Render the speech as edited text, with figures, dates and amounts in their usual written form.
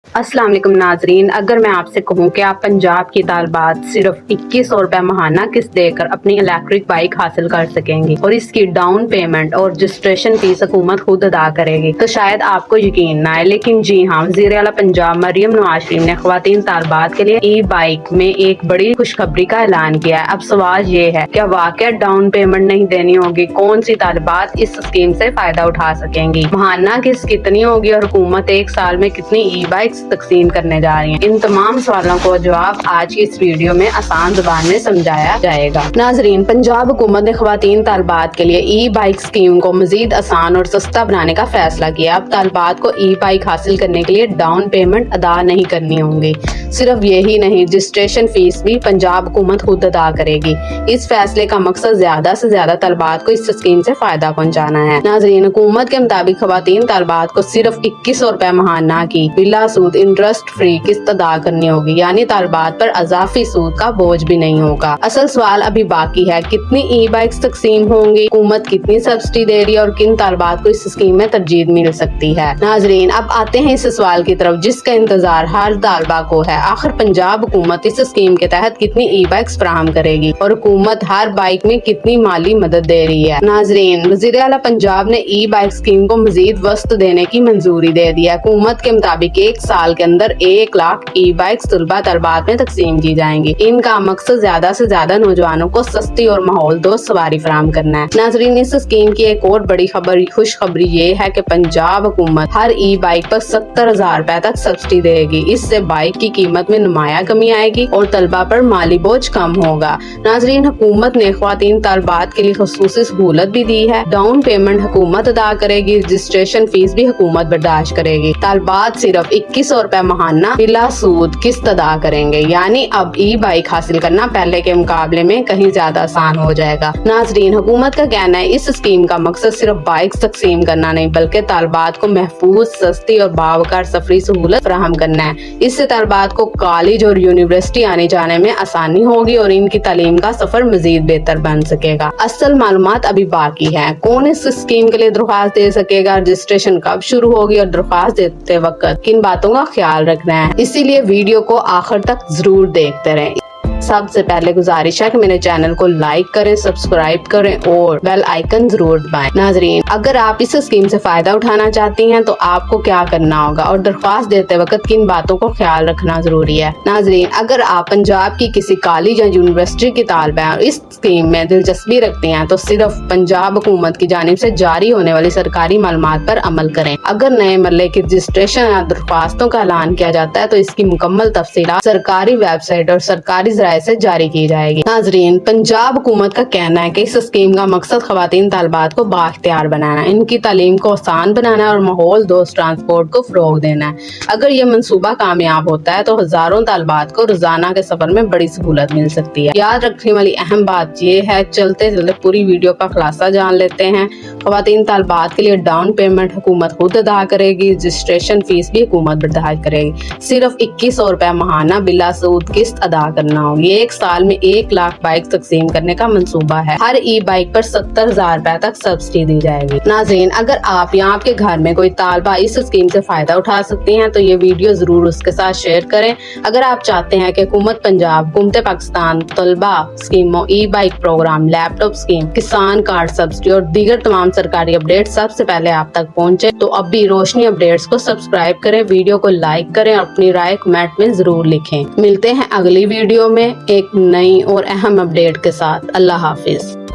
अस्सलाम वालेकुम नाजरीन, अगर मैं आपसे कहूँ कि आप पंजाब की तालिबात सिर्फ 2100 रुपए माहाना किस्त देकर अपनी इलेक्ट्रिक बाइक हासिल कर सकेंगे और इसकी डाउन पेमेंट और रजिस्ट्रेशन फीस हुकूमत खुद अदा करेगी, तो शायद आपको यकीन ना आए, लेकिन जी हाँ, वज़ीर आला पंजाब मरियम नवाज शरीफ ने ख्वातीन तालिबात के लिए ई बाइक में एक बड़ी खुशखबरी का ऐलान किया है। अब सवाल ये है, क्या वाकई डाउन पेमेंट नहीं देनी होगी? कौन सी तालिबात इस स्कीम से फायदा उठा सकेंगी? माहाना किस्त कितनी होगी और हुकूमत एक साल में कितनी ई बाइक तकसीम करने जा रही हैं? इन तमाम सवालों को जवाब आज की इस वीडियो में आसान जुबान में समझाया जाएगा। नाजरीन, पंजाब हुकूमत ने ख्वातीन तालिबात के लिए ई बाइक स्कीम को मजीद आसान और सस्ता बनाने का फैसला किया। अब तालिबात को ई बाइक हासिल करने के लिए डाउन पेमेंट अदा नहीं करनी होंगी। सिर्फ यही नहीं, रजिस्ट्रेशन फीस भी पंजाब हुकूमत खुद अदा करेगी। इस फैसले का मकसद ज्यादा से ज्यादा तालिबात को इस स्कीम से फायदा पहुँचाना है। नाजरीन, हुकूमत के मुताबिक ख्वातीन तालिबात को सिर्फ 2100 रुपए माहाना की बिला सूद इंटरेस्ट फ्री किस्त अदा करनी होगी, यानी तालिबात पर अजाफी सूद का बोझ भी नहीं होगा। असल सवाल अभी बाकी है, कितनी ई बाइक्स तकसीम होंगी, हुकूमत कितनी सब्सिडी दे रही है और किन तालिबात को इस स्कीम में तरजीह मिल सकती है। नाजरीन, अब आते हैं इस सवाल की तरफ जिसका इंतजार हर तालिबा को है। आखिर पंजाब हुकूमत इस स्कीम के तहत कितनी ई बाइक्स फराहम करेगी और हुकूमत हर बाइक में कितनी माली मदद दे रही है? नाजरीन, वज़ीर आला पंजाब ने ई बाइक स्कीम को मजीद वस्त देने की मंजूरी दे दी है। हुकूमत के मुताबिक एक साल के अंदर 1 लाख ई बाइक्स तलबा तालिबात में तकसीम की जाएंगी। इनका मकसद ज्यादा से ज्यादा नौजवानों को सस्ती और माहौल दोस्त सवारी फराहम करना है। नाजरीन, इस स्कीम की एक और बड़ी खुशखबरी ये है कि पंजाब हुकूमत हर ई बाइक पर 70,000 रुपए तक सब्सिडी देगी। इससे बाइक की कीमत में नुमाया कमी आएगी और तलबा पर माली बोझ कम होगा। नाजरीन, हुकूमत ने ख्वातीन तालिबात के लिए खुसूसी सहूलत भी दी है। डाउन पेमेंट हुकूमत अदा करेगी, रजिस्ट्रेशन फीस भी हुकूमत बर्दाश्त करेगी। तालिबात सिर्फ 2100 रुपए माहाना बिला सूद किस्त अदा करेंगे, यानी अब ई बाइक हासिल करना पहले के मुकाबले में कहीं ज्यादा आसान हो जाएगा। नाजरीन, हुकूमत का कहना है इस स्कीम का मकसद सिर्फ बाइक तकसीम करना नहीं, बल्कि तालिबात को महफूज, सस्ती और बावकार सफरी सहूलत फराहम करना है। इससे तालिबात को कॉलेज और यूनिवर्सिटी आने जाने में आसानी होगी और इनकी तालीम का सफर मजीद बेहतर बन सकेगा। असल मालूमात अभी बाकी है। कौन इस स्कीम के लिए दरख्वास्त दे सकेगा, रजिस्ट्रेशन कब शुरू होगी और दरख्वास्त देते वक्त किन बातों का ख्याल रखना है, इसीलिए वीडियो को आखिर तक जरूर देखते रहें। सबसे पहले गुजारिश है कि मेरे चैनल को लाइक करें, सब्सक्राइब करें और बेल आइकन जरूर दबाएं। नाजरीन, अगर आप इस स्कीम से फायदा उठाना चाहती हैं तो आपको क्या करना होगा और दरख्वास्त देते वक्त किन बातों को ख्याल रखना जरूरी है? नाजरीन, अगर आप पंजाब की किसी कॉलेज या यूनिवर्सिटी की तालिबा हैं और इस स्कीम में दिलचस्पी रखती हैं तो सिर्फ पंजाब हुकूमत की जानिब से जारी होने वाली सरकारी मालूमात पर अमल करें। अगर नए मरले की रजिस्ट्रेशन या दरख्वास्तों का ऐलान किया जाता है तो इसकी मुकम्मल तफसीलात सरकारी वेबसाइट और सरकारी से जारी की जाएगी। नाजरीन, पंजाब हुकूमत का कहना है कि इस स्कीम का मकसद ख्वातीन तालिबात को बाख्तियार बनाना, इनकी तालीम को आसान बनाना और माहौल दोस्त ट्रांसपोर्ट को फरोग देना है। अगर ये मंसूबा कामयाब होता है तो हजारों तालिबात को रोजाना के सफर में बड़ी सहूलत मिल सकती है। याद रखने वाली अहम बात ये है, चलते चलते पूरी वीडियो का खुलासा जान लेते हैं। ख्वातीन तालिबात के लिए डाउन पेमेंट हुकूमत खुद अदा करेगी, रजिस्ट्रेशन फीस भी हुकूमत बर्दाश्त करेगी। सिर्फ 2100 रुपए माहाना बिला सूद किस्त अदा करना होगी। एक साल में 1 लाख बाइक तकसीम करने का मंसूबा है। हर ई बाइक पर 70,000 रुपए तक सब्सिडी दी जाएगी। नाज़रीन, अगर आप या आपके घर में कोई तालिबा इस स्कीम से फायदा उठा सकती हैं तो ये वीडियो जरूर उसके साथ शेयर करें। अगर आप चाहते हैं कि हुकूमत पंजाब, हुकूमत पाकिस्तान तलबा स्कीमों, ई बाइक प्रोग्राम, लैपटॉप स्कीम, किसान कार्ड सब्सिडी और दीगर तमाम सरकारी अपडेट सबसे पहले आप तक पहुँचे तो अब भी रोशनी अपडेट्स को सब्सक्राइब करें, वीडियो को लाइक करें और अपनी राय कमेंट में जरूर लिखें। मिलते हैं अगली वीडियो में एक नई और अहम अपडेट के साथ। अल्लाह हाफिज।